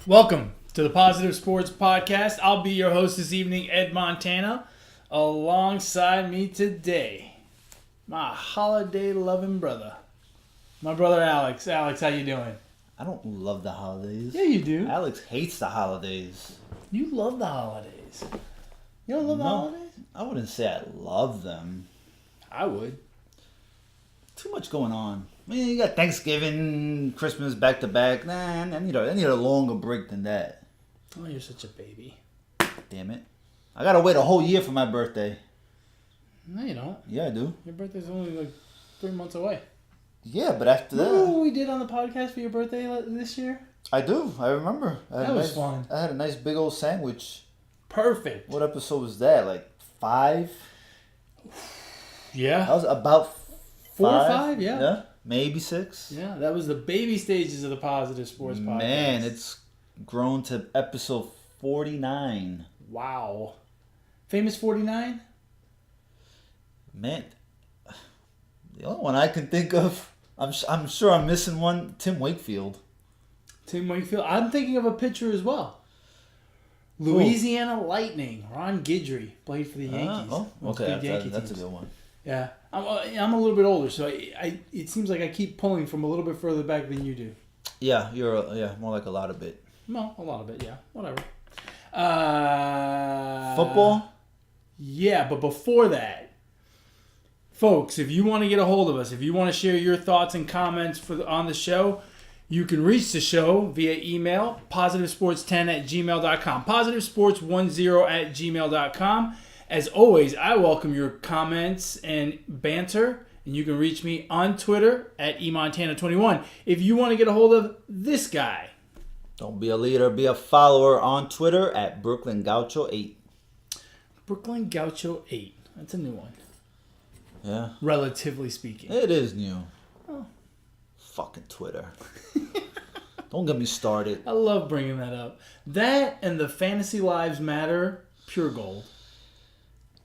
Welcome to the Positive Sports Podcast. I'll be your host this evening, Ed Montana. Alongside me today, my holiday-loving brother, my brother Alex. Alex, how you doing? I don't love the holidays. Yeah, you do. Alex hates the holidays. You love the holidays. You don't love the holidays? I wouldn't say I love them. I would. Too much going on. I mean, you got Thanksgiving, Christmas back to back. Nah, I need a longer break than that. Oh, you're such a baby. Damn it. I gotta wait a whole year for my birthday. No, you don't. Yeah, I do. Your birthday's only like 3 months away. Yeah, but after that... Remember what we did on the podcast for your birthday this year? I do. I remember. That was fun. I had a nice big old sandwich. Perfect. What episode was that? Like 5? Yeah. That was about 4 or 5, yeah. Yeah, maybe 6. Yeah, that was the baby stages of the Positive Sports Podcast. Man, it's grown to episode 49. Wow. Famous 49? Man, the only one I can think of, I'm sure I'm missing one, Tim Wakefield. Tim Wakefield. I'm thinking of a pitcher as well. Louisiana Lightning. Ron Guidry played for the Yankees. Okay, that's a good one. Yeah, I'm a little bit older, so it seems like I keep pulling from a little bit further back than you do. Yeah, you're more like a lot of it. Well, a lot of it, yeah. Whatever. Football? Yeah, but before that, folks, if you want to get a hold of us, if you want to share your thoughts and comments on the show, you can reach the show via email, positivesports10@gmail.com, positivesports10@gmail.com. As always, I welcome your comments and banter, and you can reach me on Twitter at eMontana21. If you want to get a hold of this guy, don't be a leader, be a follower on Twitter at Brooklyn Gaucho 8. Brooklyn Gaucho 8. That's a new one. Yeah. Relatively speaking. It is new. Oh. Fucking Twitter. Don't get me started. I love bringing that up. That and the Fantasy Lives Matter, pure gold.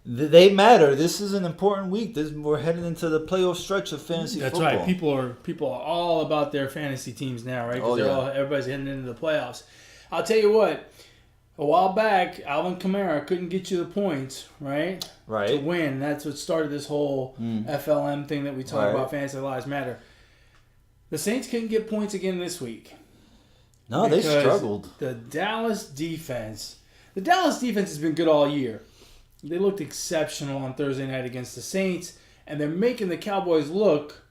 They matter. This is an important week. We're heading into the playoff stretch of fantasy football. That's right. People are all about their fantasy teams now, right? Because everybody's heading into the playoffs. I'll tell you what. A while back, Alvin Kamara couldn't get you the points, right? Right. To win. That's what started this whole FLM thing that we talk about. Fantasy Lives Matter. The Saints couldn't get points again this week. No, they struggled. The Dallas defense has been good all year. They looked exceptional on Thursday night against the Saints, and they're making the Cowboys look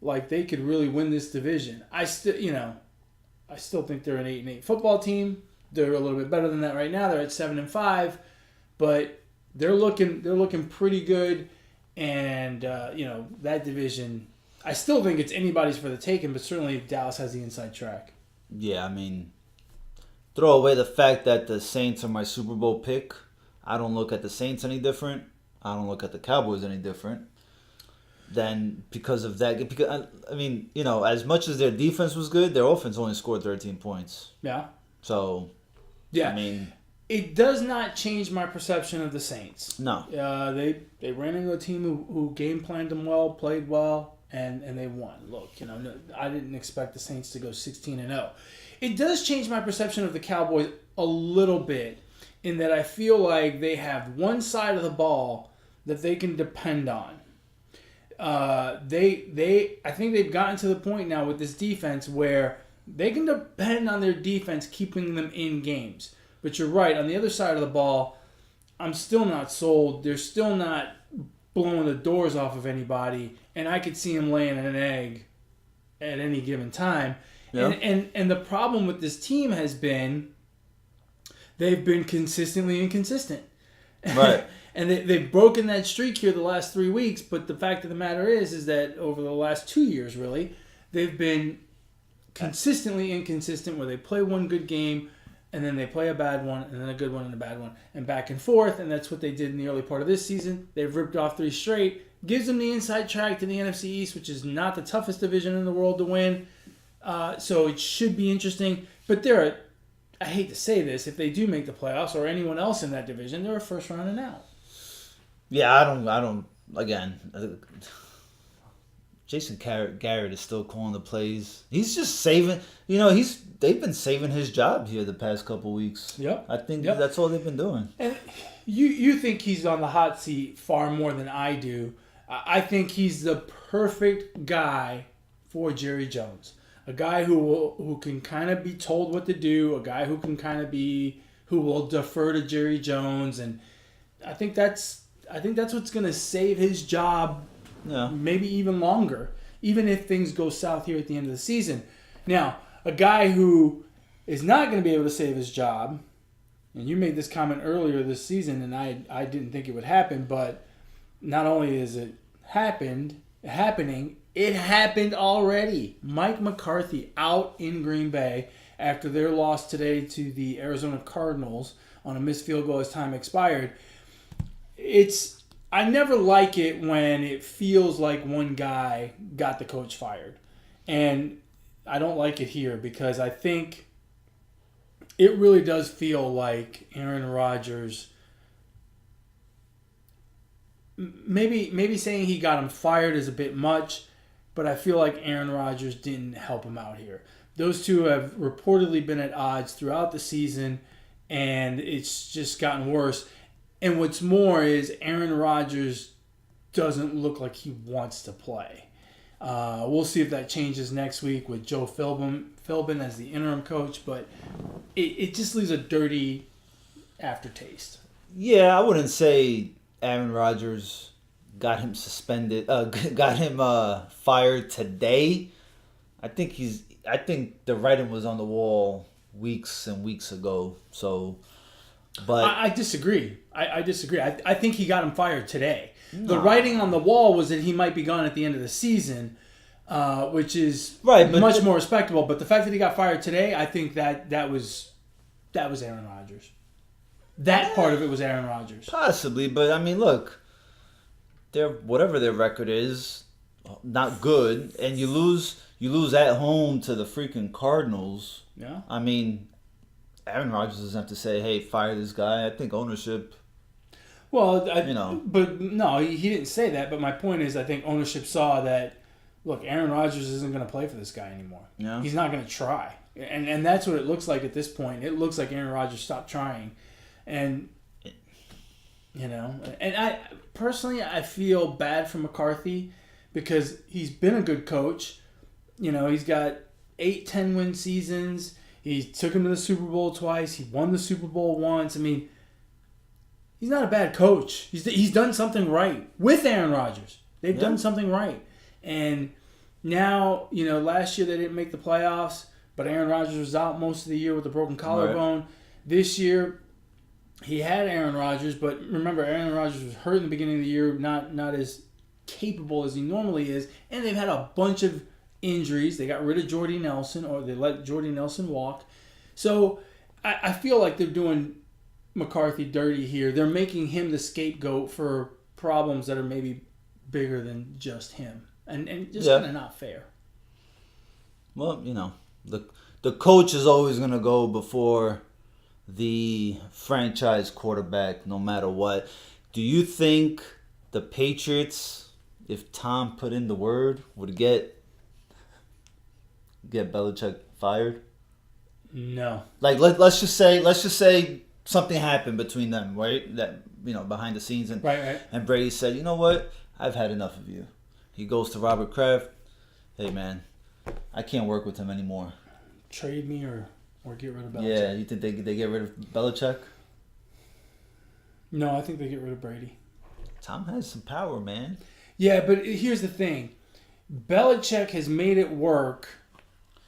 like they could really win this division. I still think they're an 8-8 football team. They're a little bit better than that right now. They're at 7-5, but they're looking pretty good. And that division, I still think it's anybody's for the taking, but certainly Dallas has the inside track. Yeah, I mean, throw away the fact that the Saints are my Super Bowl pick. I don't look at the Saints any different. I don't look at the Cowboys any different. Then because of that, because I mean, as much as their defense was good, their offense only scored 13 points. Yeah. So, yeah, I mean, it does not change my perception of the Saints. No. They ran into a team who game planned them well, played well, and they won. Look, I didn't expect the Saints to go 16-0. It does change my perception of the Cowboys a little bit, in that I feel like they have one side of the ball that they can depend on. I think they've gotten to the point now with this defense where they can depend on their defense keeping them in games. But you're right, on the other side of the ball, I'm still not sold. They're still not blowing the doors off of anybody, and I could see them laying an egg at any given time. Yeah. And the problem with this team has been they've been consistently inconsistent. Right. And they've broken that streak here the last 3 weeks, but the fact of the matter is that over the last 2 years, really, they've been consistently inconsistent, where they play one good game, and then they play a bad one, and then a good one and a bad one, and back and forth, and that's what they did in the early part of this season. They've ripped off 3 straight. Gives them the inside track to the NFC East, which is not the toughest division in the world to win. So it should be interesting. But I hate to say this, if they do make the playoffs, or anyone else in that division, they're a first round and out. Yeah, I don't. Again, Jason Garrett is still calling the plays. He's just saving. They've been saving his job here the past couple weeks. Yep. I think that's all they've been doing. And you think he's on the hot seat far more than I do. I think he's the perfect guy for Jerry Jones. A guy who can kind of be told what to do. A guy who will defer to Jerry Jones, and I think that's what's going to save his job. Yeah. Maybe even longer, even if things go south here at the end of the season. Now, a guy who is not going to be able to save his job, and you made this comment earlier this season, and I didn't think it would happen, but not only is it happening, it happened already. Mike McCarthy out in Green Bay after their loss today to the Arizona Cardinals on a missed field goal as time expired. I never like it when it feels like one guy got the coach fired. And I don't like it here because I think it really does feel like Aaron Rodgers, maybe saying he got him fired is a bit much, but I feel like Aaron Rodgers didn't help him out here. Those two have reportedly been at odds throughout the season, and it's just gotten worse. And what's more is Aaron Rodgers doesn't look like he wants to play. We'll see if that changes next week with Joe Philbin as the interim coach, but it just leaves a dirty aftertaste. Yeah, I wouldn't say Aaron Rodgers got him suspended, got him fired today. I think the writing was on the wall weeks and weeks ago. So. But I disagree. I disagree. I think he got him fired today. No. The writing on the wall was that he might be gone at the end of the season, which is much more respectable. But the fact that he got fired today, I think that was Aaron Rodgers. That part of it was Aaron Rodgers. Possibly, but I mean, look, whatever their record is, not good, and you lose at home to the freaking Cardinals. Yeah. I mean, Aaron Rodgers doesn't have to say, "Hey, fire this guy." I think ownership. Well, but no, he didn't say that. But my point is, I think ownership saw that. Look, Aaron Rodgers isn't going to play for this guy anymore. Yeah. He's not going to try, and that's what it looks like at this point. It looks like Aaron Rodgers stopped trying, and and I personally I feel bad for McCarthy because he's been a good coach. He's got 8-10 win seasons. He took him to the Super Bowl twice. He won the Super Bowl once. I mean, he's not a bad coach. He's done something right with Aaron Rodgers. They've done something right. And now, last year they didn't make the playoffs, but Aaron Rodgers was out most of the year with a broken collarbone. Right. This year, he had Aaron Rodgers, but remember, Aaron Rodgers was hurt in the beginning of the year, not as capable as he normally is, and they've had a bunch of injuries. They got rid of Jordy Nelson, or they let Jordy Nelson walk. So I feel like they're doing McCarthy dirty here. They're making him the scapegoat for problems that are maybe bigger than just him, and just kind of not fair. Well, the coach is always going to go before the franchise quarterback, no matter what. Do you think the Patriots, if Tom put in the word, would get Belichick fired? No. Like let's just say something happened between them, right? That behind the scenes, and right. And Brady said, "You know what? I've had enough of you." He goes to Robert Kraft. "Hey man, I can't work with him anymore. Trade me or get rid of Belichick." Yeah, you think they get rid of Belichick? No, I think they get rid of Brady. Tom has some power, man. Yeah, but here's the thing. Belichick has made it work.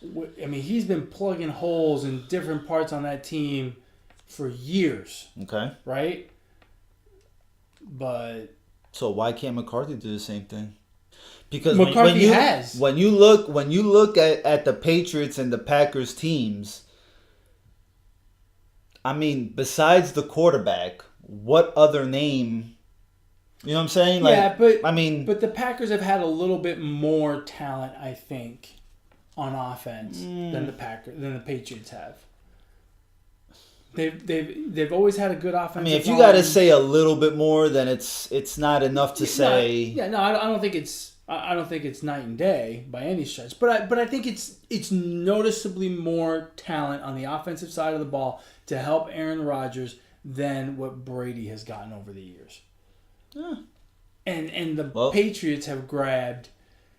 I mean, he's been plugging holes in different parts on that team for years. Okay. Right? But so why can't McCarthy do the same thing? Because McCarthy when you look at the Patriots and the Packers teams, I mean, besides the quarterback, what other name? You know what I'm saying? But the Packers have had a little bit more talent, I think, on offense than the Patriots have. They've always had a good offensive line. I mean, if you got to say a little bit more, then it's not enough to say. I don't think it's I don't think it's night and day by any stretch, but I think it's noticeably more talent on the offensive side of the ball to help Aaron Rodgers than what Brady has gotten over the years. Yeah. And the Patriots have grabbed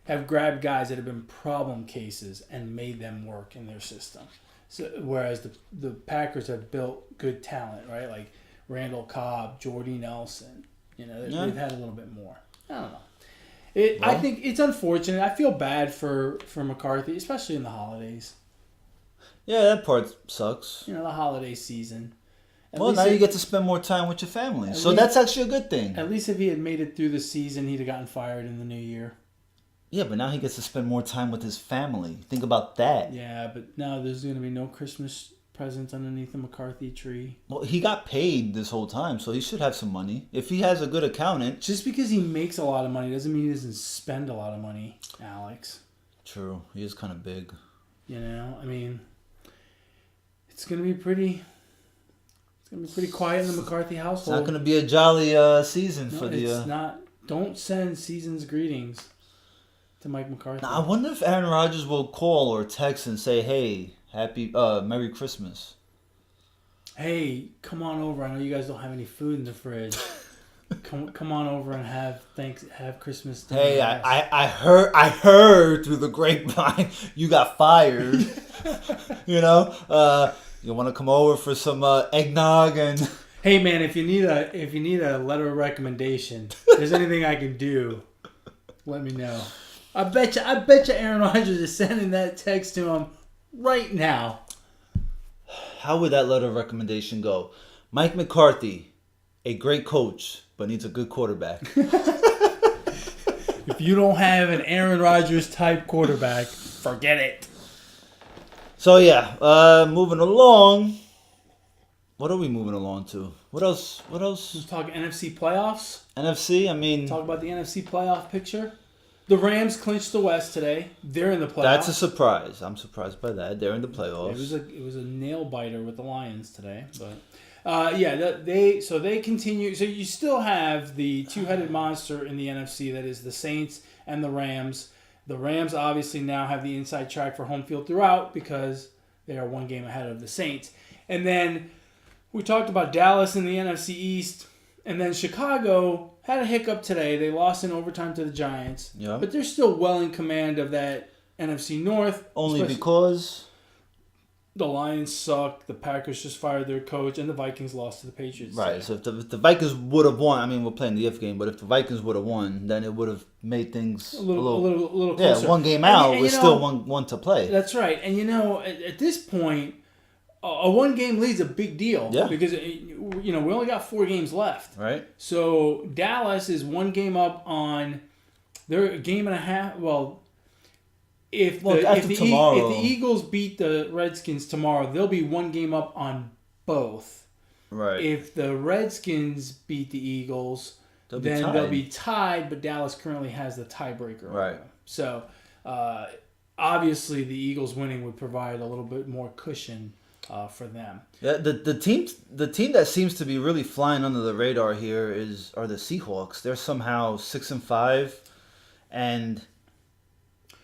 guys that have been problem cases and made them work in their system. So, whereas the Packers have built good talent, right? Like Randall Cobb, Jordy Nelson. They've had a little bit more. I don't know. I think it's unfortunate. I feel bad for McCarthy, especially in the holidays. Yeah, that part sucks. The holiday season. Now you get to spend more time with your family. So that's actually a good thing. At least if he had made it through the season, he'd have gotten fired in the new year. Yeah, but now he gets to spend more time with his family. Think about that. Yeah, but now there's going to be no Christmas presents underneath the McCarthy tree. Well, he got paid this whole time, so he should have some money. If he has a good accountant. Just because he makes a lot of money doesn't mean he doesn't spend a lot of money, Alex. True. He is kind of big. It's going to be pretty quiet in the McCarthy household. It's not going to be a jolly season for the... it's not. Don't send season's greetings to Mike McCarthy. Now, I wonder if Aaron Rodgers will call or text and say, hey, Merry Christmas. Hey, come on over. I know you guys don't have any food in the fridge. come on over and have Christmas dinner. Hey, I heard through the grapevine you got fired. You want to come over for some eggnog and... Hey man, if you need a letter of recommendation, if there's anything I can do, let me know. I bet you Aaron Rodgers is sending that text to him right now. How would that letter of recommendation go? Mike McCarthy, a great coach, but needs a good quarterback. If you don't have an Aaron Rodgers type quarterback, forget it. So yeah, moving along. What are we moving along to? What else? Let's talk NFC playoffs. NFC, Talk about the NFC playoff picture. The Rams clinched the West today. They're in the playoffs. That's a surprise. I'm surprised by that. They're in the playoffs. It was a nail biter with the Lions today, but they continue. So you still have the two-headed monster in the NFC that is the Saints and the Rams. The Rams obviously now have the inside track for home field throughout because they are one game ahead of the Saints. And then we talked about Dallas in the NFC East. And then Chicago had a hiccup today. They lost in overtime to the Giants. Yeah. But they're still well in command of that NFC North. Only because the Lions suck. The Packers just fired their coach. And the Vikings lost to the Patriots. Right. So if the Vikings would have won, we're playing the if game, but if the Vikings would have won, then it would have made things a little closer. Yeah, one game out with still one to play. That's right. And, at this point, a one-game lead's a big deal. Yeah. Because, we only got 4 games left. Right. So Dallas is 1 game up on... They're a game and a half... Well, if the Eagles beat the Redskins tomorrow, they'll be 1 game up on both. Right. If the Redskins beat the Eagles, they'll be tied, but Dallas currently has the tiebreaker. Right. So, obviously, the Eagles winning would provide a little bit more cushion for them. Yeah, the team that seems to be really flying under the radar here are the Seahawks. They're somehow 6-5, and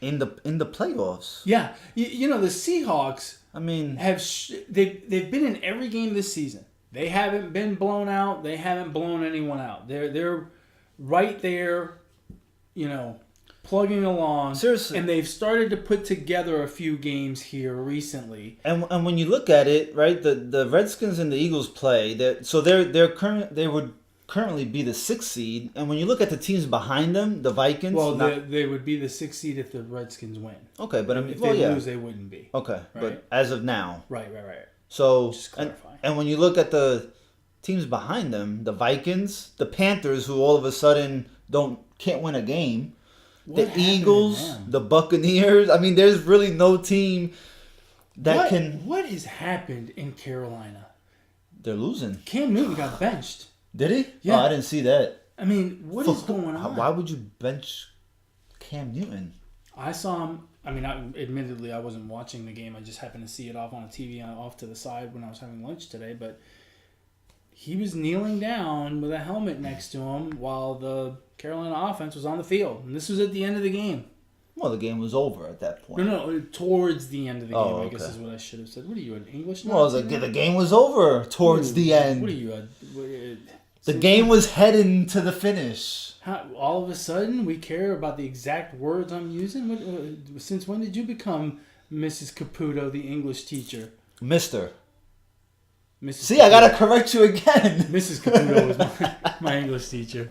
in the playoffs. Yeah, the Seahawks. They've been in every game this season. They haven't been blown out. They haven't blown anyone out. They're right there, plugging along. Seriously. And they've started to put together a few games here recently. And when you look at it, right, the Redskins and the Eagles play. They would currently be the 6th seed. And when you look at the teams behind them, the Vikings. Well, they would be the 6th seed if the Redskins win. Okay, but if they lose, they wouldn't be. Okay, right? but as of now. Right. So just clarifying. And when you look at the teams behind them, the Vikings, the Panthers, who all of a sudden can't win a game. The Eagles, the Buccaneers. There's really no team that can... What has happened in Carolina? They're losing. Cam Newton got benched. Did he? Yeah. Oh, I didn't see that. What is going on? Why would you bench Cam Newton? I saw him... admittedly, I wasn't watching the game. I just happened to see it off on a TV off to the side when I was having lunch today. But he was kneeling down with a helmet next to him while the Carolina offense was on the field. And this was at the end of the game. Well, the game was over at that point. No, towards the end of the game, Oh, I guess okay. is what I should have said. What are you, an English Well, the game was over towards the end. What are you, The game was heading to the finish. all of a sudden, we care about the exact words I'm using? Since when did you become Mrs. Caputo, the English teacher? Mister. Mrs. See, Caputo. I gotta correct you again. Mrs. Caputo was my English teacher.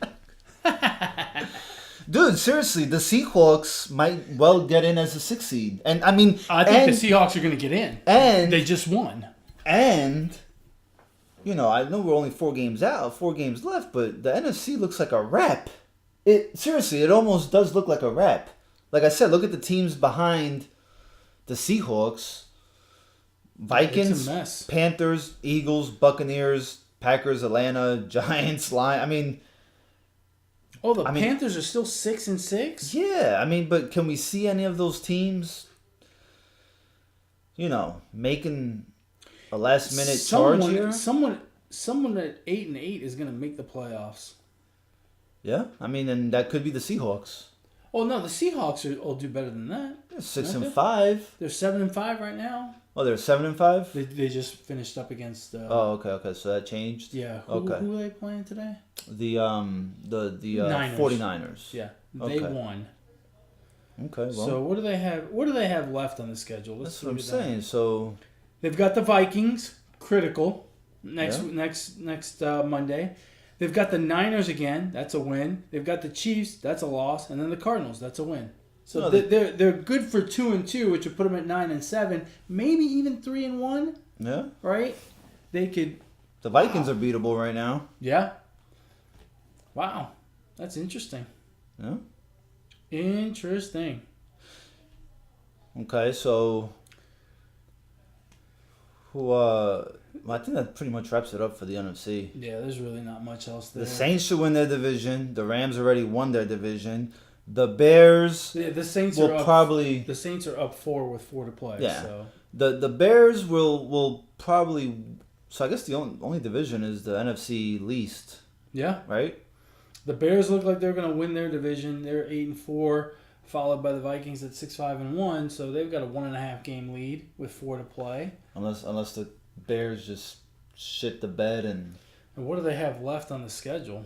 Dude, seriously, the Seahawks might well get in as a 6th seed. And I mean, I think the Seahawks are going to get in. And they just won. And, you know, I know we're only 4 games left, but the NFC looks like a wrap. Seriously, it almost does look like a wrap. Like I said, look at the teams behind the Seahawks. Vikings, It's a mess. Panthers, Eagles, Buccaneers, Packers, Atlanta, Giants, Lions. I mean... Panthers are still 6-6? Yeah, I mean, but can we see any of those teams, you know, making a last-minute charge here? Someone at 8-8 is going to make the playoffs. Yeah, I mean, and that could be the Seahawks. Oh no, the Seahawks will do better than that. They're 6-5. They're 7-5 right now. Oh, they're 7-5. They just finished up against. Okay. So that changed. Yeah. Okay. Who are they playing today? The Niners. 49ers. Yeah, they Okay. won. Okay. Well, So what do they have? What do they have left on the schedule? that's what I'm saying. So they've got the Vikings, critical next Yeah. Monday. They've got the Niners again. That's a win. They've got the Chiefs. That's a loss, and then the Cardinals. That's a win. So No, they're good for 2-2, which would put them at 9-7, maybe even 3-1. yeah, Right? They could. the Vikings are beatable right now. Yeah. Wow, that's interesting. Yeah. Interesting. Okay, so I think that pretty much wraps it up for the NFC. Yeah, there's really not much else there. The Saints should win their division. The Rams already won their division. The Bears The Saints will are up, probably The Saints are up 4 with 4 to play. Yeah. So. the Bears will probably. So I guess the only division is the NFC least, Yeah. right? The Bears look like they're going to win their division. They're 8-4, followed by the Vikings at 6-5-1. So they've got a 1.5 game lead with 4 to play. Unless the Bears just shit the bed and And what do they have left on the schedule?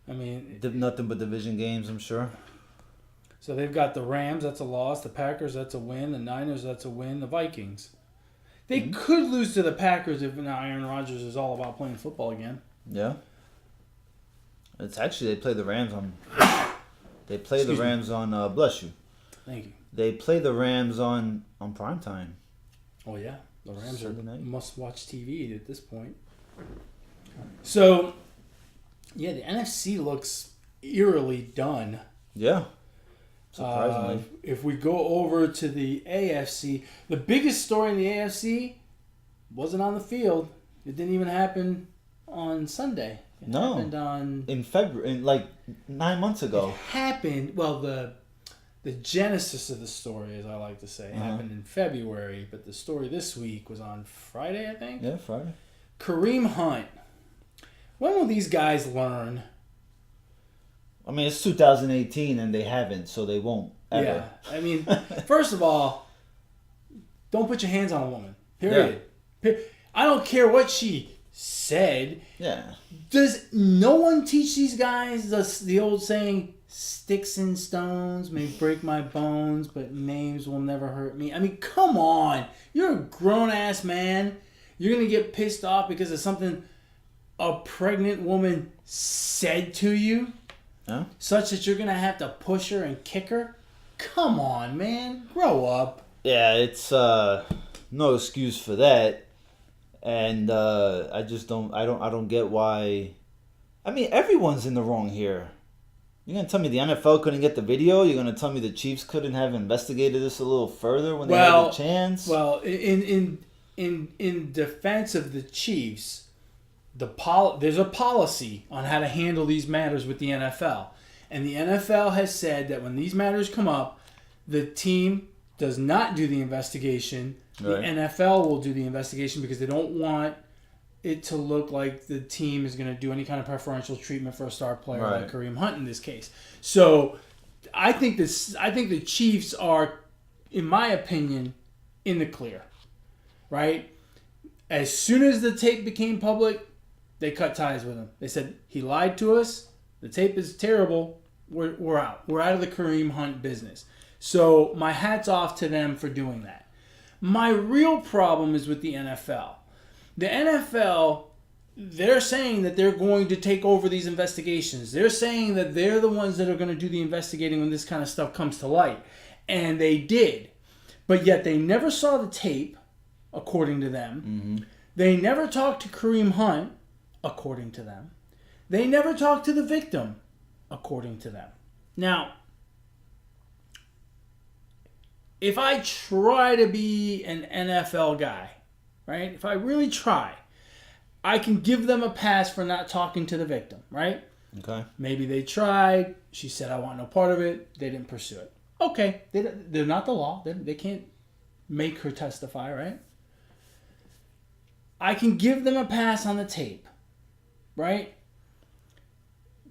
I mean, did nothing but division games, I'm sure. so they've got the Rams, that's a loss. The Packers, that's a win. The Niners, that's a win. The Vikings. They could lose to the Packers if now Aaron Rodgers is all about playing football again. Yeah. It's actually they play the Rams on. They play Excuse the me. Rams on. Bless you. Thank you. They play the Rams on primetime. Oh, yeah. The Rams Sunday night. are must-watch TV at this point. So, yeah, the NFC looks eerily done. Yeah. Surprisingly. If we go over to the AFC, the biggest story in the AFC wasn't on the field. It didn't even happen on Sunday. It No. happened on... in February, like 9 months ago. happened, well, the genesis of the story, as I like to say, happened in February, but the story this week was on Friday, I think. Yeah, Friday. Kareem Hunt. When will these guys learn? I mean, it's 2018 and they haven't, so they won't ever. Yeah, I mean, first of all, don't put your hands on a woman. Period. I don't care what she said. Yeah. Does no one teach these guys the old saying, sticks and stones may break my bones, but names will never hurt me? I mean, come on. You're a grown-ass man. You're going to get pissed off because of something a pregnant woman said to you? Huh? Such that you're going to have to push her and kick her? Come on, man. Grow up. Yeah, it's no excuse for that. And I just don't get why. I mean, everyone's in the wrong here. You're gonna tell me the NFL couldn't get the video? You're gonna tell me the Chiefs couldn't have investigated this a little further when they had the chance? Well, in defense of the Chiefs, there's a policy on how to handle these matters with the NFL, and the NFL has said that when these matters come up, the team does not do the investigation. Right. The NFL will do the investigation because they don't want it to look like the team is going to do any kind of preferential treatment for a star player like Kareem Hunt in this case. So I think the Chiefs are, in my opinion, in the clear, right? As soon as the tape became public, they cut ties with him. They said, he lied to us. The tape is terrible. We're out. We're out of the Kareem Hunt business. So my hat's off to them for doing that. My real problem is with the NFL. The NFL, they're saying that they're going to take over these investigations. They're saying that they're the ones that are going to do the investigating when this kind of stuff comes to light. And they did. But yet they never saw the tape, according to them. Mm-hmm. They never talked to Kareem Hunt, according to them. They never talked to the victim, according to them. Now, if I try to be an NFL guy, right? If I really try, I can give them a pass for not talking to the victim, right? Okay. Maybe they tried. She said, I want no part of it. They didn't pursue it. Okay. They're not the law. They can't make her testify, right? I can give them a pass on the tape, right?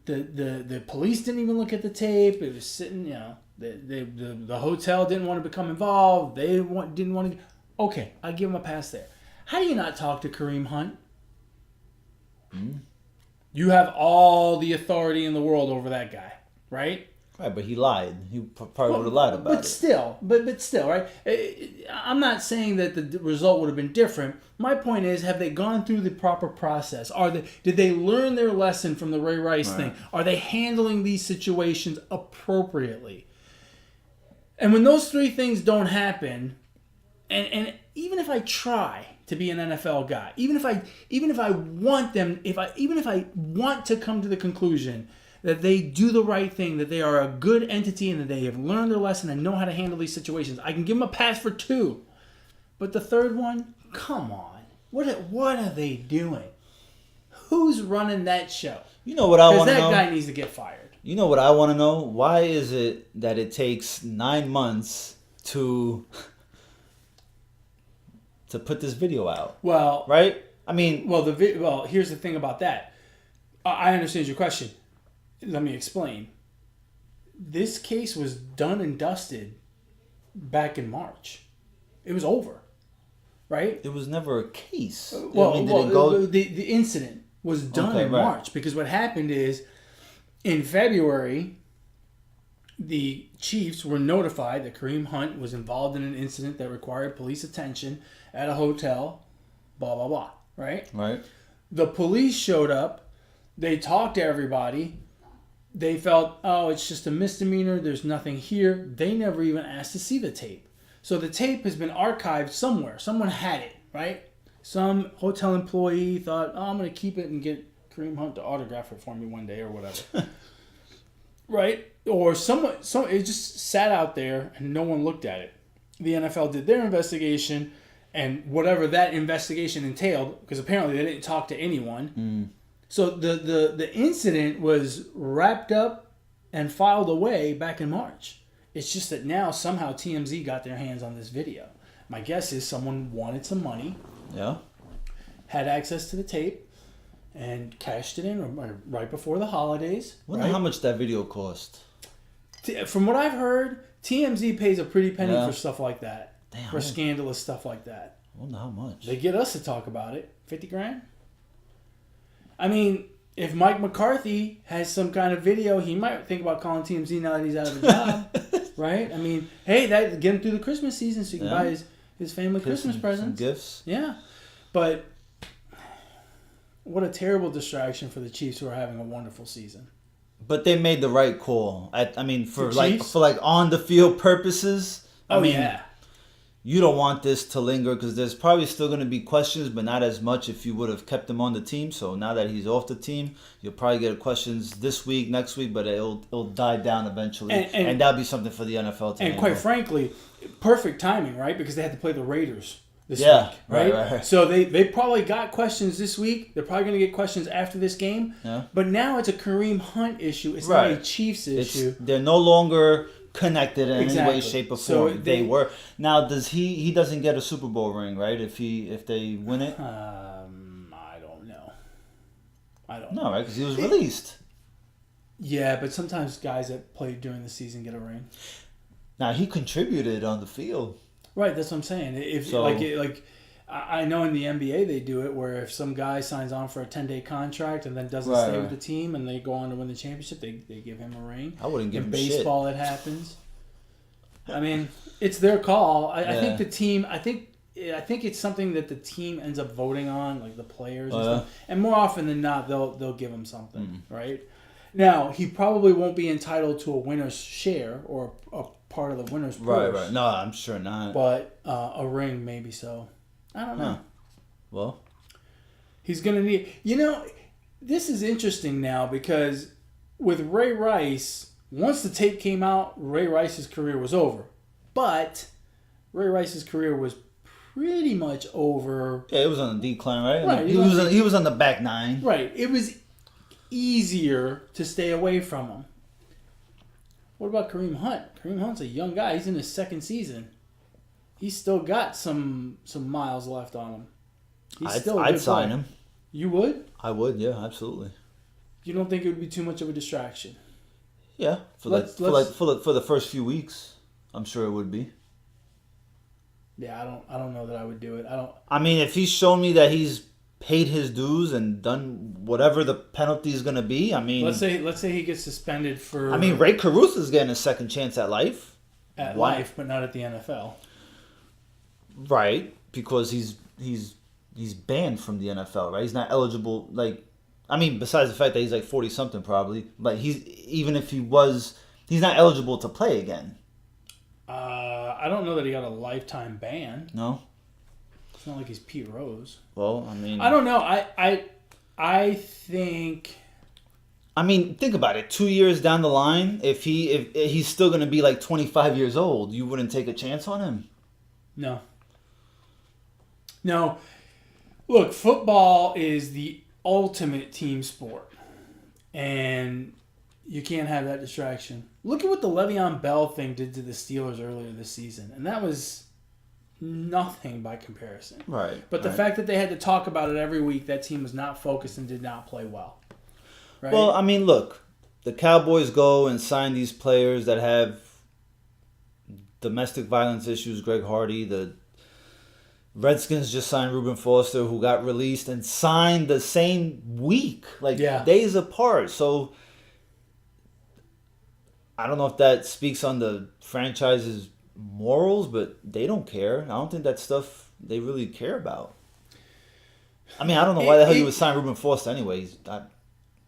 The police didn't even look at the tape. It was sitting, the hotel didn't want to become involved. They didn't want to. Okay, I give them a pass there. How do you not talk to Kareem Hunt? Mm. You have all the authority in the world over that guy, right? Right, but he lied. He probably would have lied about it. Still, right? I'm not saying that the result would have been different. My point is, have they gone through the proper process? Did they learn their lesson from the Ray Rice thing? Are they handling these situations appropriately? And when those three things don't happen, and even if I try to be an NFL guy, even if I want to come to the conclusion that they do the right thing, that they are a good entity, and that they have learned their lesson and know how to handle these situations, I can give them a pass for 2. But the third one, come on. What are they doing? Who's running that show? You know what I want to know? Because that guy needs to get fired. You know what I want to know? Why is it that it takes 9 months to put this video out? Well, right? I mean, well, here's the thing about that. I understand your question. Let me explain. This case was done and dusted back in March. It was over, right? It was never a case. The incident was done in March, because what happened is in February, the Chiefs were notified that Kareem Hunt was involved in an incident that required police attention at a hotel, blah, blah, blah, right? Right. The police showed up. They talked to everybody. They felt, it's just a misdemeanor. There's nothing here. They never even asked to see the tape. So the tape has been archived somewhere. Someone had it, right? Some hotel employee thought, I'm going to keep it and get Kareem Hunt to autograph it for me one day or whatever. Right? Or it just sat out there and no one looked at it. The NFL did their investigation, and whatever that investigation entailed, because apparently they didn't talk to anyone. Mm. So the incident was wrapped up and filed away back in March. It's just that now somehow TMZ got their hands on this video. My guess is someone wanted some money, had access to the tape, and cashed it in right before the holidays. I wonder how much that video cost. From what I've heard, TMZ pays a pretty penny for stuff like that. Damn. For scandalous stuff like that. I wonder how much. They get us to talk about it. $50,000? I mean, if Mike McCarthy has some kind of video, he might think about calling TMZ now that he's out of the job. Right? I mean, hey, that get him through the Christmas season so he can buy his family Christmas presents. Some gifts. Yeah. But what a terrible distraction for the Chiefs, who are having a wonderful season. But they made the right call. For on the field purposes. You don't want this to linger, because there's probably still going to be questions, but not as much if you would have kept him on the team. So now that he's off the team, you'll probably get questions this week, next week, but it'll die down eventually. And that'll be something for the NFL to handle. Quite frankly, perfect timing, right? Because they had to play the Raiders this week, right? So they probably got questions this week. They're probably going to get questions after this game. Yeah. But now it's a Kareem Hunt issue. It's not a Chiefs issue. They're no longer connected in any way, shape, or form. So they were. Now, does he doesn't get a Super Bowl ring, right? If they win it, I don't I don't No, know. right? Because he was released. Yeah, but sometimes guys that played during the season get a ring. Now, he contributed on the field. Right, that's what I'm saying. If So- I know in the NBA they do it where if some guy signs on for a 10-day contract and then doesn't stay with the team and they go on to win the championship, they give him a ring. I wouldn't give in him shit. baseball, it happens. I mean, it's their call. I think the team. I think it's something that the team ends up voting on, like the players and stuff. And more often than not, they'll give him something, right? Now he probably won't be entitled to a winner's share or a part of the winner's purse. Right. No, I'm sure not. But a ring, maybe so. I don't know. Huh. Well, he's gonna need. This is interesting now because with Ray Rice, once the tape came out, Ray Rice's career was over. But Ray Rice's career was pretty much over. yeah, it was on the decline, right? Right, He was on the back nine. Right. It was easier to stay away from him. What about Kareem Hunt? Kareem Hunt's a young guy. He's in his second season. He's still got some miles left on him. I'd sign him. You would? I would, yeah, absolutely. You don't think it would be too much of a distraction? Yeah, for the first few weeks, I'm sure it would be. Yeah, I don't know that I would do it. I mean, if he's shown me that he's paid his dues and done whatever the penalty is going to be, I mean, let's say he gets suspended for. I mean, Ray Caruso's getting a second chance at life. At life, but not at the NFL. Right, because he's banned from the NFL. Right, he's not eligible. Like, I mean, besides the fact that he's like 40 something probably, but he's not eligible to play again. I don't know that he got a lifetime ban. No. It's not like he's Pete Rose. Well, I mean, I don't know. I think. I mean, think about it. 2 years down the line, if he's still going to be like 25 years old, you wouldn't take a chance on him? No. Look, football is the ultimate team sport. And you can't have that distraction. Look at what the Le'Veon Bell thing did to the Steelers earlier this season. And that was nothing by comparison. Right. But the fact that they had to talk about it every week, that team was not focused and did not play well. Right? Well, I mean, look, the Cowboys go and sign these players that have domestic violence issues. Greg Hardy, the Redskins just signed Reuben Foster, who got released and signed the same week, days apart. So I don't know if that speaks on the franchise's morals, but they don't care. I don't think that stuff they really care about. I mean, I don't know why the hell you would sign Reuben Foster anyway. He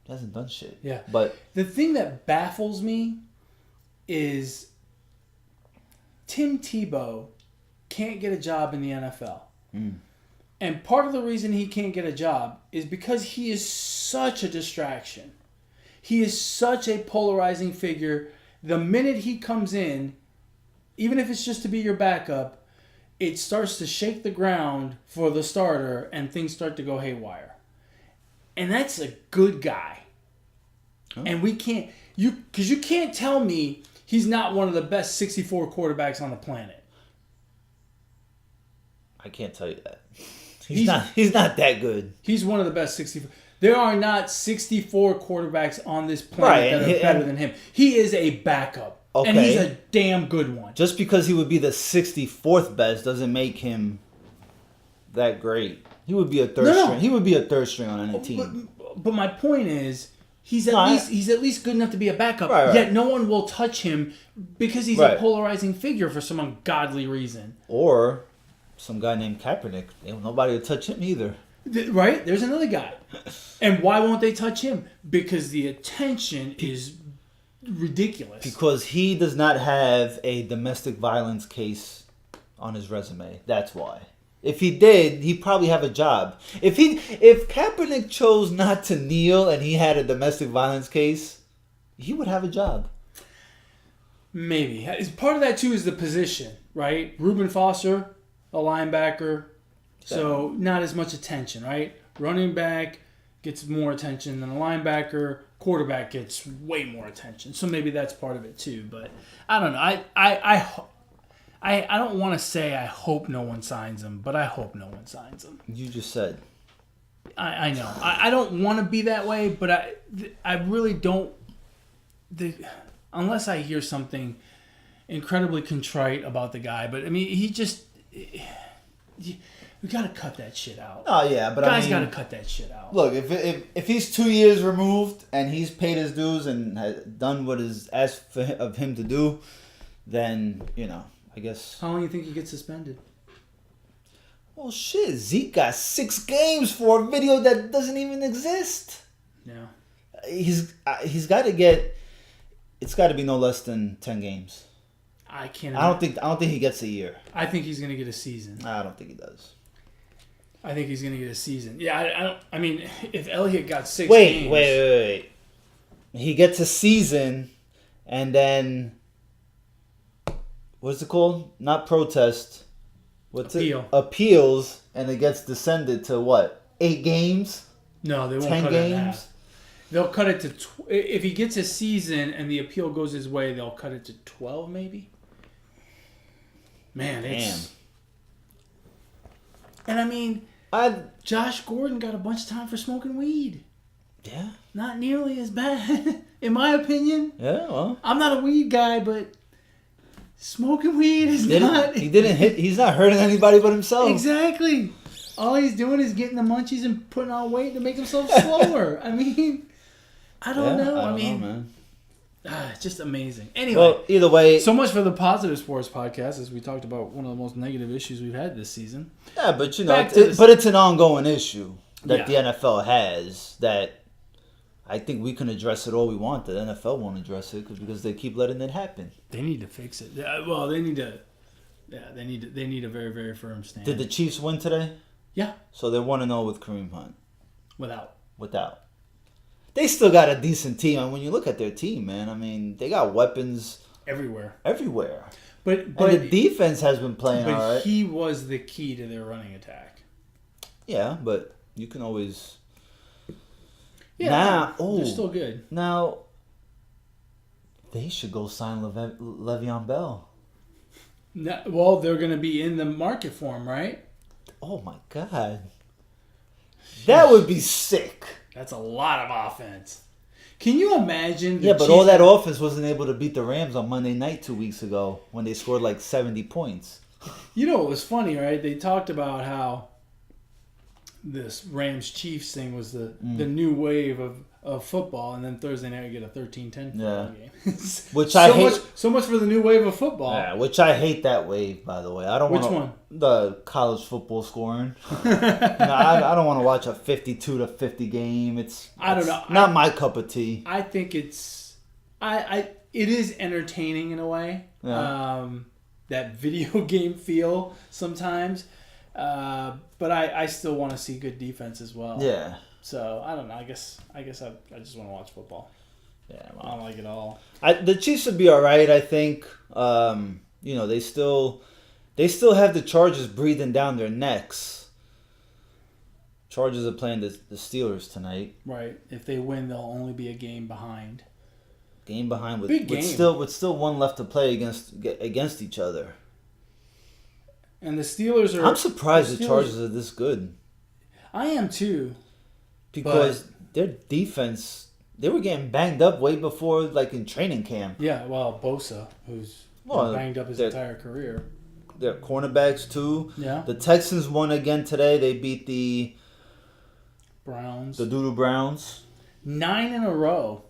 hasn't done shit. Yeah. But the thing that baffles me is Tim Tebow can't get a job in the NFL. And part of the reason he can't get a job is because he is such a distraction. He is such a polarizing figure. The minute he comes in, even if it's just to be your backup, it starts to shake the ground for the starter and things start to go haywire. And that's a good guy. Oh. And we can't, because you can't tell me he's not one of the best 64 quarterbacks on the planet. I can't tell you that. He's not that good. He's one of the best 64. There are not 64 quarterbacks on this planet that are better than him. He is a backup. Okay. And he's a damn good one. Just because he would be the 64th best doesn't make him that great. He would be a third string. He would be a third string on any team. But my point is, he's at least good enough to be a backup. Right. Yet no one will touch him because he's a polarizing figure for some ungodly reason. Or some guy named Kaepernick. Nobody will touch him either. Right? There's another guy. And why won't they touch him? Because the attention is ridiculous. Because he does not have a domestic violence case on his resume. That's why. If he did, he'd probably have a job. If Kaepernick chose not to kneel and he had a domestic violence case, he would have a job. Maybe. Part of that too is the position, right? Reuben Foster, a linebacker, so not as much attention, right? Running back gets more attention than a linebacker. Quarterback gets way more attention. So maybe that's part of it too. But I don't know. I don't want to say I hope no one signs him, but I hope no one signs him. You just said. I know. I don't want to be that way, but I really don't. Unless I hear something incredibly contrite about the guy, but I mean, he just. We gotta cut that shit out. Oh yeah, but guys gotta cut that shit out. Look, if he's 2 years removed and he's paid his dues and has done what is asked of him to do, then I guess. How long do you think he gets suspended? Well, shit, Zeke got 6 games for a video that doesn't even exist. Yeah. He's got to get. It's got to be no less than 10 games. I can't. I don't think he gets a year. I think he's gonna get a season. I don't think he does. I think he's gonna get a season. Yeah, I don't. I mean, if Elliott got 6 games. Wait. He gets a season, and then what's it called? Not protest. Appeals, and it gets descended to what? 8 games? No, they won't 10 cut games? it in half. They'll cut it to if he gets a season and the appeal goes his way, they'll cut it to 12 maybe. Man, it's. And I mean, Josh Gordon got a bunch of time for smoking weed. Yeah. Not nearly as bad, in my opinion. Yeah, well. I'm not a weed guy, but smoking weed is not. He's not hurting anybody but himself. Exactly. All he's doing is getting the munchies and putting on weight to make himself slower. I mean, I don't know. I mean, man. It's just amazing. Anyway, well, either way, so much for the Positive Sports Podcast, as we talked about one of the most negative issues we've had this season. Yeah, but but it's an ongoing issue that the NFL has that I think we can address it all we want. The NFL won't address it because they keep letting it happen. They need to fix it. Well, they need to. Yeah, they need a very, very firm stand. Did the Chiefs win today? Yeah. So they're 1-0 with Kareem Hunt. Without. They still got a decent team. And when you look at their team, man, I mean, they got weapons everywhere. But and the defense has been playing all right. But he was the key to their running attack. Yeah, but you can always. Yeah, they're still good. Now, they should go sign Le'Veon Bell. No, well, they're going to be in the market for him, right? Oh, my God. That would be sick. That's a lot of offense. Can you imagine? Yeah, but all that offense wasn't able to beat the Rams on Monday night 2 weeks ago when they scored like 70 points. You know, it was funny, right? They talked about how this Rams-Chiefs thing was the new wave of football, and then Thursday night you get a 13-10 football game. Which I hate. So much for the new wave of football. Yeah, which I hate that wave, by the way. I don't. Which one? The college football scoring. I don't want to watch a 52-50 game. I don't know. Not my cup of tea. I think it's. It is entertaining in a way. Yeah. That video game feel sometimes. But I still want to see good defense as well. Yeah. So I don't know. I guess I just want to watch football. Yeah, I don't like it all. The Chiefs would be all right. I think. They still have the Chargers breathing down their necks. Chargers are playing the Steelers tonight. Right. If they win, they'll only be a game behind. Game behind with Big game. with still one left to play against each other. And the Steelers are. I'm surprised the Chargers are this good. I am too. Because their defense, they were getting banged up way before, like in training camp. Yeah, well, Bosa, who's been banged up his entire career. Their cornerbacks too. Yeah. The Texans won again today. They beat the Browns. The Doodoo Browns. 9 in a row.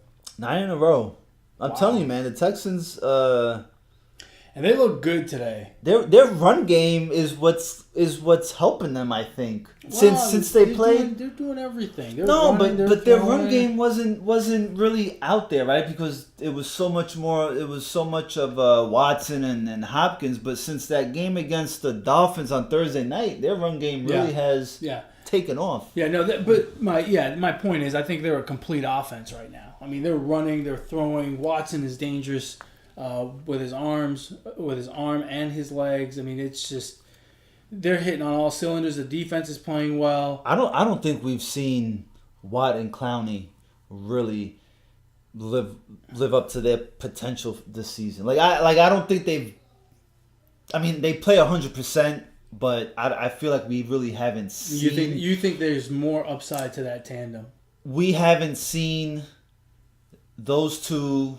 I'm telling you, man, the Texans. And they look good today. Their run game is what's helping them, I think. Since they played, they're doing everything. But their run game wasn't really out there, right? Because it was so much more. It was so much of Watson and Hopkins. But since that game against the Dolphins on Thursday night, their run game really has taken off. Yeah, no. But my point is, I think they're a complete offense right now. I mean, they're running, they're throwing. Watson is dangerous. With his arm and his legs. I mean, it's just they're hitting on all cylinders. The defense is playing well. I don't think we've seen Watt and Clowney really live up to their potential this season. I don't think they've. I mean, they play 100%, but I feel like we really haven't seen. You think there's more upside to that tandem? We haven't seen those two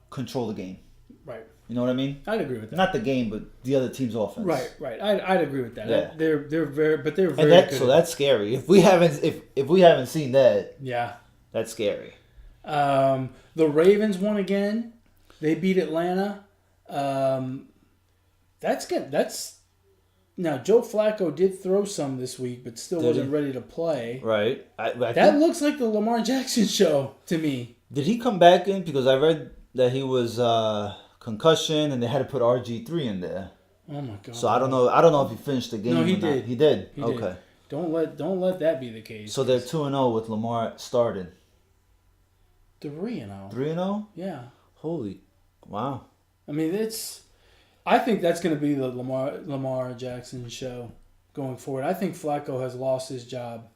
control the game. Right. You know what I mean? I'd agree with that. Not the game, but the other team's offense. Right. I'd agree with that. Yeah. They're very good. So that's scary. If we haven't seen that, yeah, that's scary. The Ravens won again. They beat Atlanta. That's good. Now Joe Flacco did throw some this week, but still wasn't ready to play. Right. That looks like the Lamar Jackson show to me. Did he come back in? Because I read that he was concussion, and they had to put RG3 in there. Oh my god! So I don't know if he finished the game. No, he or not. did. He did. He okay. did. Don't let that be the case. So they're 2-0 with Lamar starting. 3-0. 3-0? Yeah. Holy, wow. I mean, I think that's going to be the Lamar Jackson show going forward. I think Flacco has lost his job.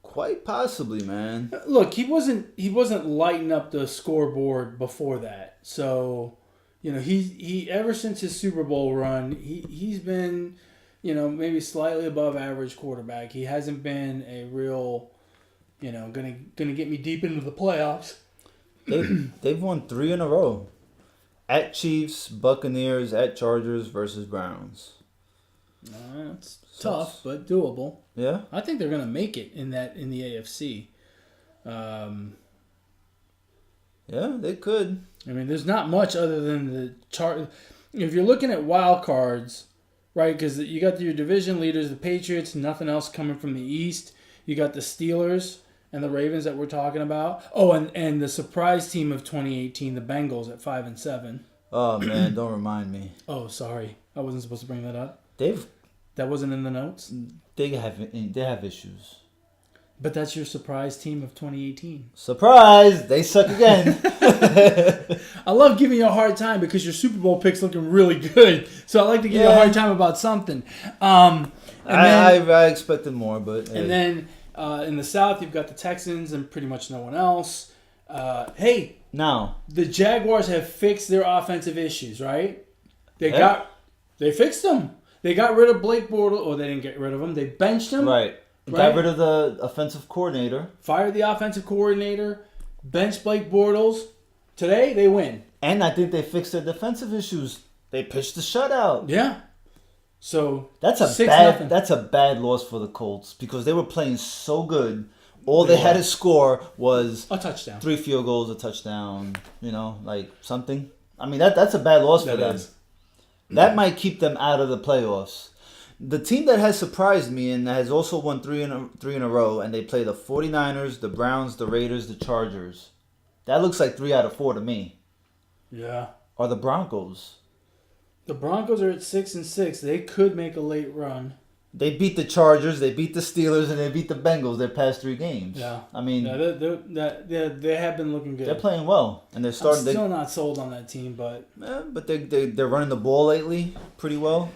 Quite possibly, man. Look, he wasn't lighting up the scoreboard before that. So, he ever since his Super Bowl run, he's been, maybe slightly above average quarterback. He hasn't been a real, gonna get me deep into the playoffs. They've won 3 in a row. At Chiefs, Buccaneers, at Chargers versus Browns. It's tough, but doable. Yeah, I think they're gonna make it in the AFC. Yeah, they could. I mean, there's not much other than the chart. If you're looking at wild cards, right? Because you got your division leaders, the Patriots. Nothing else coming from the East. You got the Steelers and the Ravens that we're talking about. Oh, and the surprise team of 2018, the Bengals at 5-7. Oh man, don't remind me. Oh, sorry, I wasn't supposed to bring that up. That wasn't in the notes. They have issues. But that's your surprise team of 2018. Surprise! They suck again. I love giving you a hard time because your Super Bowl pick's looking really good. So I like to give you a hard time about something. I expected more, but hey. And then in the South, you've got the Texans and pretty much no one else. Now the Jaguars have fixed their offensive issues, right? They fixed them. They got rid of Blake Bortles, or they didn't get rid of him. They benched him. Right. Got rid of the offensive coordinator. Fired the offensive coordinator. Benched Blake Bortles. Today, they win. And I think they fixed their defensive issues. They pitched the shutout. Yeah. So that's a bad loss for the Colts because they were playing so good. All they had to score was a touchdown. 3 field goals, a touchdown, something. I mean, that's a bad loss for them. That might keep them out of the playoffs. The team that has surprised me and has also won 3 in a row, and they play the 49ers, the Browns, the Raiders, the Chargers. That looks like 3 out of 4 to me. Yeah. Are the Broncos. The Broncos are at 6-6. They could make a late run. They beat the Chargers, they beat the Steelers, and they beat the Bengals their past 3 games. Yeah. I mean... they have been looking good. They're playing well. And they're starting... I'm still not sold on that team, but... But they're running the ball lately pretty well.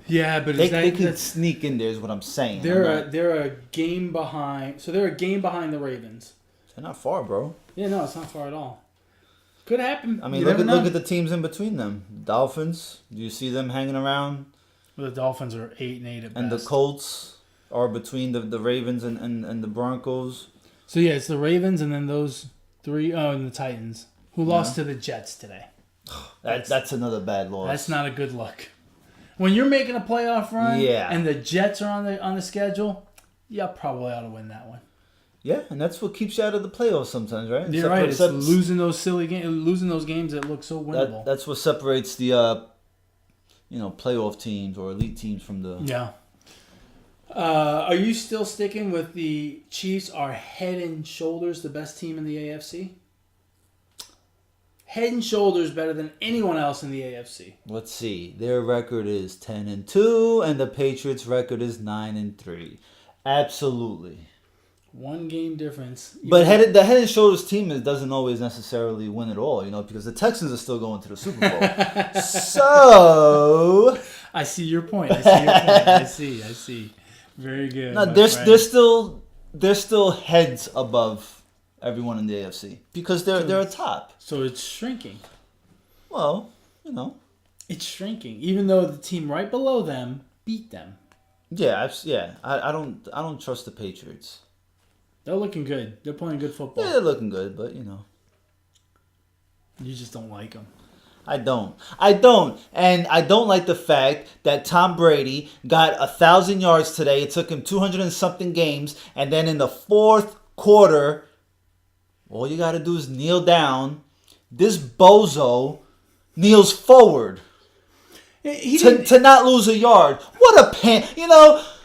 Yeah, but they can sneak in there is what I'm saying. They're a game behind. So they're a game behind the Ravens. They're not far, bro. Yeah, no, it's not far at all. Could happen. I mean, look at the teams in between them. Dolphins. Do you see them hanging around? Well, the Dolphins are 8-8 at best. And the Colts are between the Ravens and the Broncos. So yeah, it's the Ravens and then those 3. Oh, and the Titans, who lost to the Jets today. That's another bad loss. That's not a good look. When you're making a playoff run, and the Jets are on the schedule, you probably ought to win that one. Yeah, and that's what keeps you out of the playoffs sometimes, right? You're right. It's losing those silly games, losing those games that look so winnable. That's what separates the playoff teams or elite teams from the... Yeah. Are you still sticking with the Chiefs are head and shoulders the best team in the AFC? Head and shoulders better than anyone else in the AFC. Let's see. Their record is 10-2, and the Patriots' record is 9-3. Absolutely. 1 game difference. But the head and shoulders team doesn't always necessarily win it all, because the Texans are still going to the Super Bowl. So I see your point. I see. Very good. No, they're still heads above everyone in the AFC because they're a top. So it's shrinking. Well, It's shrinking, even though the team right below them beat them. Yeah, I don't trust the Patriots. They're looking good. They're playing good football. Yeah, they're looking good, but you just don't like them. I don't, and I don't like the fact that Tom Brady got 1,000 yards today. It took him 200 and something games, and then in the fourth quarter, all you got to do is kneel down. This bozo kneels forward to not lose a yard. What a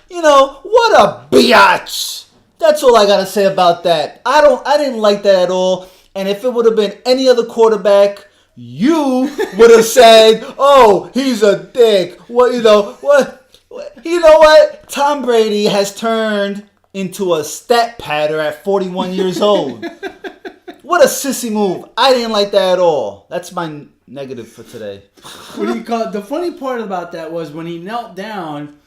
what a biatch. That's all I gotta say about that. I didn't like that at all. And if it would have been any other quarterback, you would have said, "Oh, he's a dick." What? You know what? Tom Brady has turned into a stat patter at 41 years old. What a sissy move. I didn't like that at all. That's my negative for today. What do you call it? The funny part about that was when he knelt down,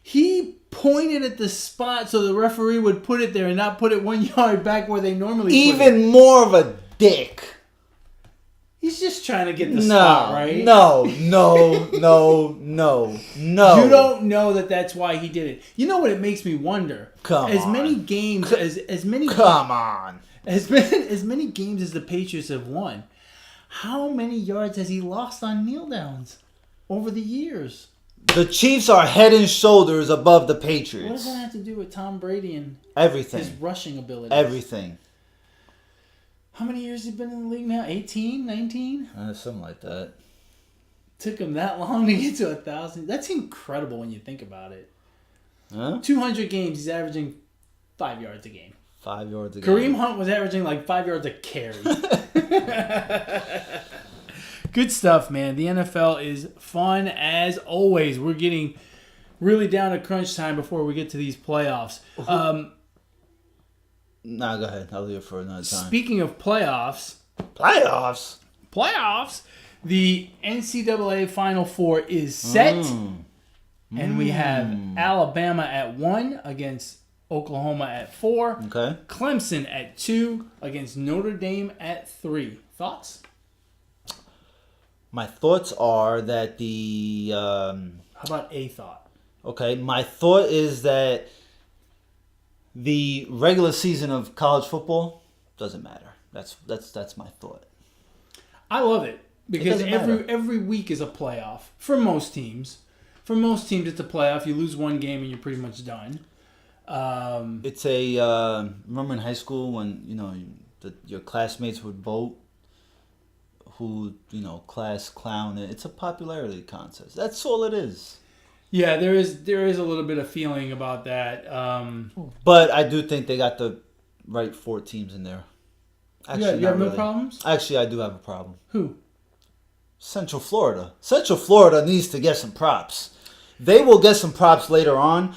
he pointed at the spot so the referee would put it there and not put it 1 yard back where they normally put it. Even more of a dick. He's just trying to get the spot, right? No. You don't know that that's why he did it. You know what it makes me wonder? Come on. Many games as many Come on. As many games as the Patriots have won, how many yards has he lost on kneel downs over the years? The Chiefs are head and shoulders above the Patriots. What does that have to do with Tom Brady and everything? His rushing ability. Everything. How many years has he been in the league now? 18, 19? Something like that. Took him that long to get to 1,000. That's incredible when you think about it. Huh? 200 games, he's averaging 5 yards a game. 5 yards a Kareem game. Hunt was averaging like 5 yards a carry. Good stuff, man. The NFL is fun as always. We're getting really down to crunch time before we get to these playoffs. Nah, go ahead. I'll leave it for another time. Speaking of playoffs, the NCAA Final Four is set. And we have Alabama at 1 against Oklahoma at 4. Okay. Clemson at 2 against Notre Dame at 3. Thoughts? My thoughts are that the... How about a thought? Okay, my thought is that the regular season of college football doesn't matter. That's my thought. I love it because matter. every week is a playoff for most teams. For most teams, it's a playoff. You lose one game and you're pretty much done. It's a remember in high school when your classmates would vote who class clown. It's a popularity contest. That's all it is. Yeah, there is a little bit of feeling about that. But I do think they got the right 4 teams in there. Actually, you have no problems? Actually, I do have a problem. Who? Central Florida. Central Florida needs to get some props. They will get some props later on,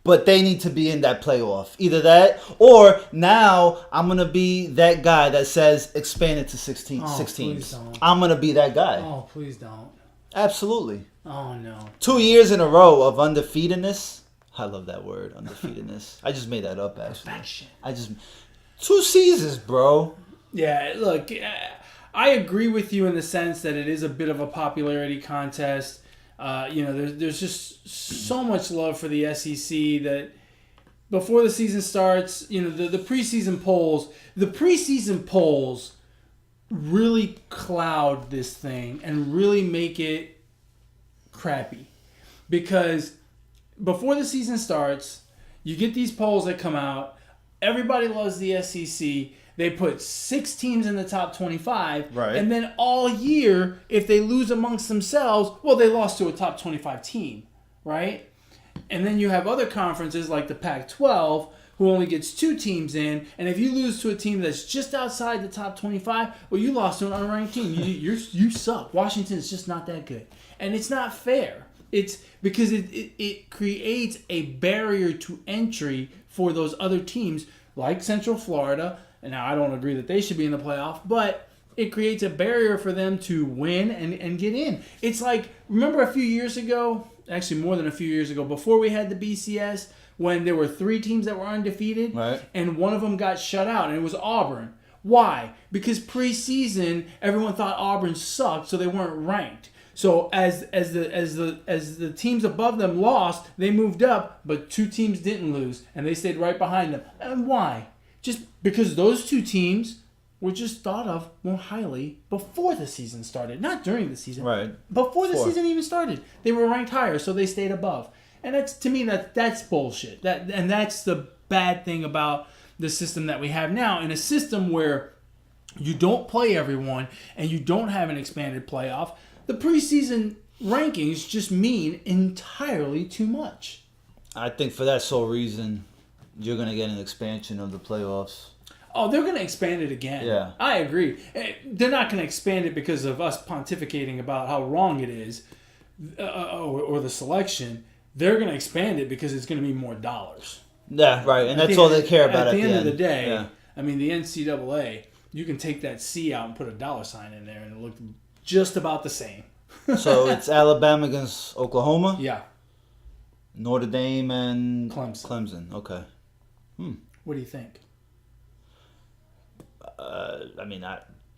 but they need to be in that playoff. Either that, or now I'm going to be that guy that says expand it to 6 teams. Don't. I'm going to be that guy. Oh, please don't. Absolutely. Oh, no. 2 years in a row of undefeatedness. I love that word, undefeatedness. I just made that up, actually. Perfection. 2 seasons, bro. Yeah, look, I agree with you in the sense that it is a bit of a popularity contest. There's just so much love for the SEC that before the season starts, the preseason polls really cloud this thing and really make it crappy. Because before the season starts, you get these polls that come out. Everybody loves the SEC. They put 6 teams in the top 25. Right. And then all year, if they lose amongst themselves, well, they lost to a top 25 team, right? And then you have other conferences like the Pac-12 who only gets 2 teams in. And if you lose to a team that's just outside the top 25, well, you lost to an unranked team. You suck. Washington's just not that good. And it's not fair. It's because it creates a barrier to entry for those other teams like Central Florida. And now I don't agree that they should be in the playoff, but it creates a barrier for them to win and get in. It's like, remember a few years ago, actually more than a few years ago, before we had the BCS, when there were 3 teams that were undefeated, right, and one of them got shut out, and it was Auburn. Why? Because preseason, everyone thought Auburn sucked, so they weren't ranked. So as the teams above them lost, they moved up, but 2 teams didn't lose, and they stayed right behind them. And why? Just because those 2 teams were just thought of more highly before the season started, not during the season. Right. Before the season even started, they were ranked higher, so they stayed above. And that's, to me, that's bullshit. That's the bad thing about the system that we have now. In a system where you don't play everyone and you don't have an expanded playoff, the preseason rankings just mean entirely too much. I think for that sole reason, you're going to get an expansion of the playoffs. Oh, they're going to expand it again. Yeah. I agree. They're not going to expand it because of us pontificating about how wrong it is or the selection. They're going to expand it because it's going to be more dollars. Yeah, right. And that's all they care about at the end of the day. I mean, the NCAA, you can take that C out and put a $sign in there and it look just about the same. So it's Alabama against Oklahoma? Yeah. Notre Dame and Clemson. Okay. What do you think? I mean,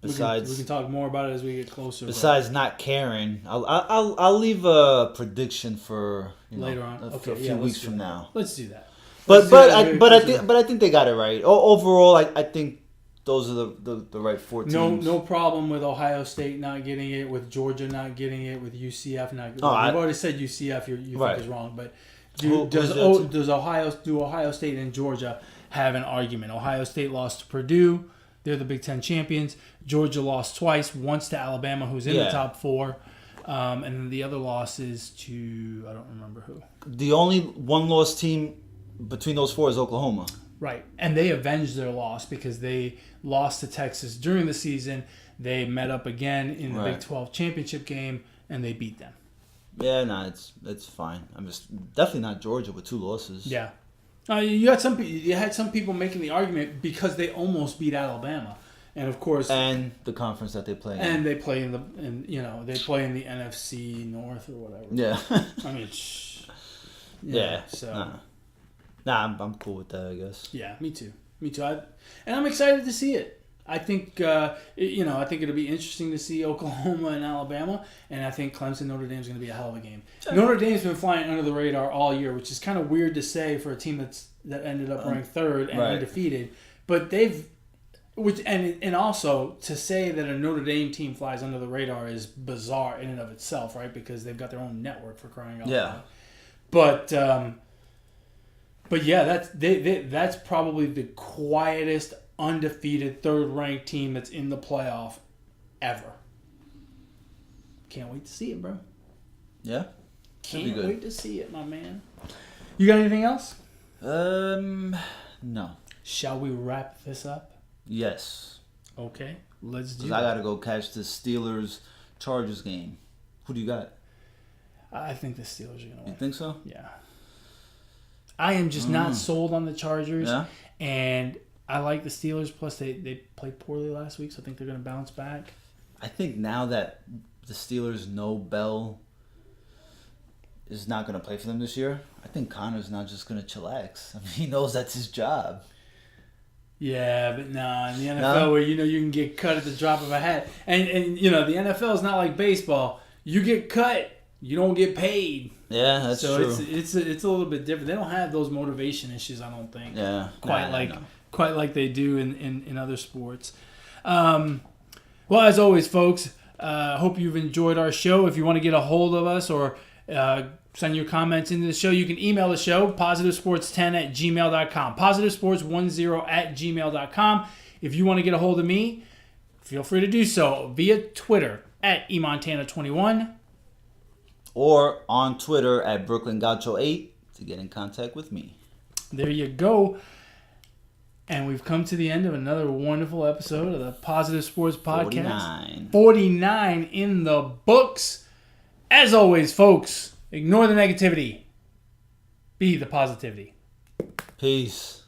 We can talk more about it as we get closer. Besides not caring, I'll leave a prediction for later on. a few weeks from now. Let's do that. But I think they got it right. Overall, I think those are the right 4 teams. No problem with Ohio State not getting it, with Georgia not getting it, with UCF not getting it. You've already said UCF you think is wrong, but does Ohio State and Georgia have an argument? Ohio State lost to Purdue. They're the Big Ten champions. Georgia lost twice, once to Alabama, who's in the top 4. And then the other loss is to, I don't remember who. The only one-loss team between those 4 is Oklahoma. Right. And they avenged their loss because they lost to Texas during the season. They met up again in the Big 12 championship game, and they beat them. Yeah, no, it's fine. I'm just definitely not Georgia with 2 losses. Yeah. You had some people making the argument because they almost beat Alabama. And of course, and the conference that they play in. And they play in the the NFC North or whatever. Yeah. I mean, yeah. So. I'm cool with that, I guess. Yeah, me too. And I'm excited to see it. I think I think it'll be interesting to see Oklahoma and Alabama, and I think Clemson Notre Dame is going to be a hell of a game. Notre Dame's been flying under the radar all year, which is kind of weird to say for a team that ended up ranked 3rd and undefeated. But and also to say that a Notre Dame team flies under the radar is bizarre in and of itself, right? Because they've got their own network for crying out loud. But yeah, that's probably the quietest undefeated 3rd-ranked team that's in the playoff ever. Can't wait to see it, bro. Yeah? Can't wait to see it, my man. You got anything else? No. Shall we wrap this up? Yes. Okay, let's do that. Because I got to go catch the Steelers-Chargers game. Who do you got? I think the Steelers are going to win. You think so? Yeah. I am just not sold on the Chargers. Yeah? And I like the Steelers. Plus, they played poorly last week, so I think they're going to bounce back. I think now that the Steelers know Bell is not going to play for them this year, I think Connor's not just going to chillax. I mean, he knows that's his job. Yeah, but nah, in the NFL where you can get cut at the drop of a hat. And the NFL is not like baseball. You get cut, you don't get paid. Yeah, that's true. So it's a little bit different. They don't have those motivation issues, I don't think. Yeah. Quite like they do in other sports. Well, as always, folks, hope you've enjoyed our show. If you want to get a hold of us or send your comments into the show, you can email the show, positivesports10@gmail.com. positivesports10@gmail.com. If you want to get a hold of me, feel free to do so via Twitter @emontana21. Or on Twitter @BrooklynGaucho8 to get in contact with me. There you go. And we've come to the end of another wonderful episode of the Positive Sports Podcast. 49 in the books. As always, folks, ignore the negativity. Be the positivity. Peace.